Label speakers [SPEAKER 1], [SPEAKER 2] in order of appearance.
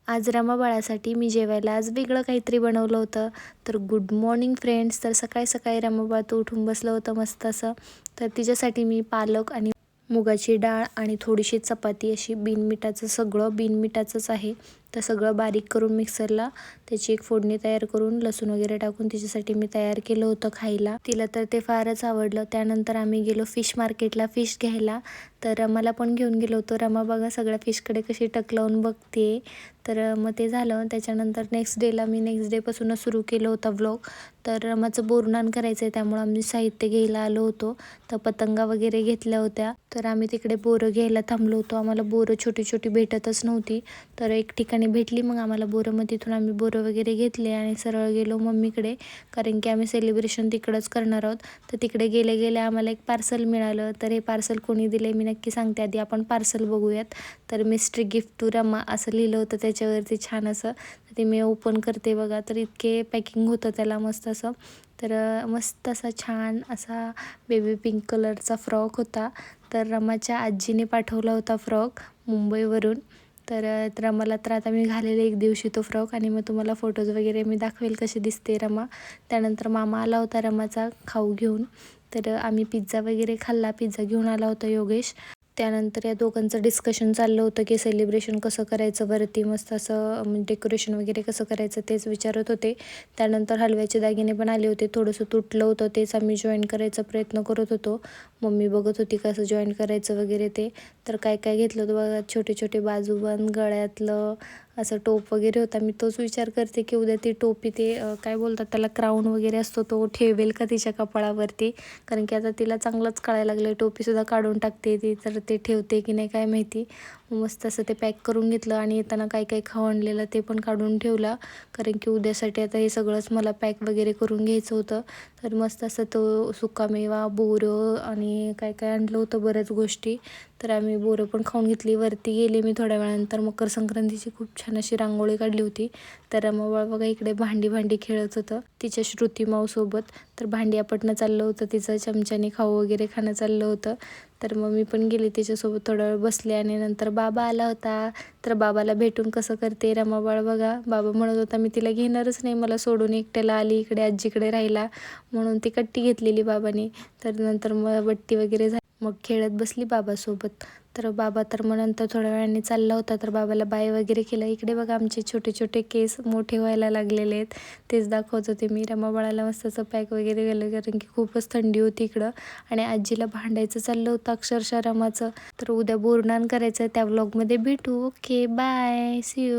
[SPEAKER 1] आज रमाबाळासाठी मी जेवायला आज वेगळं काहीतरी बनवलं होतं. तर गुड मॉर्निंग फ्रेंड्स. तर सकाळी सकाळी रमाबाळ तो उठून बसलं होतं मस्त असं. तर तिच्यासाठी मी पालक आणि मुगाची डाळ आणि थोडीशी चपाती अशी बिनमिठाचं, सगळं बिनमिठाचंच आहे. तर सगळं बारीक करून मिक्सरला त्याची एक फोडणी तयार करून लसूण वगैरे टाकून तिच्यासाठी मी तयार केलं होतं खायला. तिला तर ते फारच आवडलं. त्यानंतर आम्ही गेलो फिश मार्केटला फिश घ्यायला. तर रमाला पण घेऊन गेलो होतो. रमा बघा सगळ्या फिशकडे कशी टकलावून बघते. तर मग ते झालं. त्याच्यानंतर नेक्स्ट डेपासूनच सुरू केलं होता व्लॉग. तर रमाचं बोरनान करायचं आहे, त्यामुळं आम्ही साहित्य घ्यायला आलो होतो. तर पतंगा वगैरे घेतल्या होत्या. तर आम्ही तिकडे बोरं घ्यायला थांबलो होतो. आम्हाला बोरं छोटी छोटी भेटतच नव्हती. तर एक ठिकाणी भेटली मग आम्हाला बोरं. मग तिथून आम्ही बोरं वगैरे घेतले आणि सरळ गेलो मम्मीकडे, कारण की आम्ही सेलिब्रेशन तिकडंच करणार आहोत. तर तिकडे गेले गेले आम्हाला एक पार्सल मिळालं. तर हे पार्सल कोणी दिले मी नक्की सांगते. आधी आपण पार्सल बघूयात. तर मिस्ट्री गिफ्ट टू रमा असं लिहिलं होतं त्याच्यावरती छान असं. तर ते मी ओपन करते बघा. तर इतके पॅकिंग होतं त्याला मस्त असं. तर मस्त असा छान असा बेबी पिंक कलरचा फ्रॉक होता. तर रमाच्या आजीने पाठवला होता फ्रॉक मुंबईवरून. तर रमाला तर आता मी घालेले एक दिवशी तो फ्रॉक, आणि मग तुम्हाला फोटोज वगैरे मी दाखवेल कशी दिसते रमा. त्यानंतर मामा आला होता रमाचा खाऊ घेऊन. तर आम्ही पिझ्झा वगैरे खाल्ला. पिझ्झा घेऊन आला होता योगेश. त्यानंतर या दोघांचं डिस्कशन चाललं होतं की सेलिब्रेशन कसं करायचं, वरती मस्त असं डेकोरेशन वगैरे कसं करायचं तेच विचारत होते. त्यानंतर हलव्याचे दागिने पण आले होते. थोडंसं तुटलं होतं, तेच आम्ही जॉईन करायचा प्रयत्न करत होतो. मम्मी बघत होती कसं जॉईन करायचं वगैरे ते. तर काय काय घेतलं होतं बघा, छोटे छोटे बाजूबंद, गळ्यातलं असं टोप वगैरे होता. मी तोच विचार करते की उद्या ती टोपी ते काय बोलतात त्याला, क्राऊन वगैरे असतो तो ठेवेल का तिच्या कपाळावरती. कारण की आता तिला चांगलंच कळायला लागलं. टोपीसुद्धा काढून टाकते ती, तर ते ठेवते की नाही काय माहिती. मस्त असं ते पॅक करून घेतलं आणि येताना काय काय खाऊ आणलेलं ते पण काढून ठेवला. कारण की उद्यासाठी आता हे सगळंच मला पॅक वगैरे करून घ्यायचं होतं. तर मस्त असं तो सुकामेवा, बोरं आणि काय काय आणलं होतं बऱ्याच गोष्टी. तर आम्ही बोरं पण खाऊन घेतली. वरती गेले मी थोड्या वेळानंतर. मकर संक्रांतीची खूप छान अशी रांगोळी काढली होती. तर रमाबाळ बघा इकडे भांडी खेळत होतं तिच्या श्रुती माऊसोबत. तर भांडी आपटणं चाललं होतं तिचं, चमच्याने खाऊ वगैरे खाणं चाललं होतं. तर मग मी पण गेले तिच्यासोबत, थोडा वेळ बसले आणि नंतर बाबा आला होता. तर बाबाला भेटून कसं करते रमाबाळ बघा. बाबा म्हणत होता मी तिला घेणारच नाही, मला सोडून एकट्याला आली इकडे आजीकडे राहिला, म्हणून ती कट्टी घेतलेली बाबाने. तर नंतर मग बट्टी वगैरे झाली, मग खेळत बसली बाबासोबत. तर बाबा तर मग नंतर थोड्या वेळाने चालला होता. तर बाबाला बाय वगैरे केलं. इकडे बघा आमचे छोटे छोटे केस मोठे व्हायला लागलेले आहेत, तेच दाखवत होते मी. रमाबाळाला मस्त असं पॅक वगैरे केलं, कारण की खूपच थंडी होती इकडं. आणि आजीला भांडायचं चाललं होतं अक्षरशः रमाचं. तर उद्या बोरनान करायचं, त्या व्लॉगमध्ये भेटू. Okay bye, see you.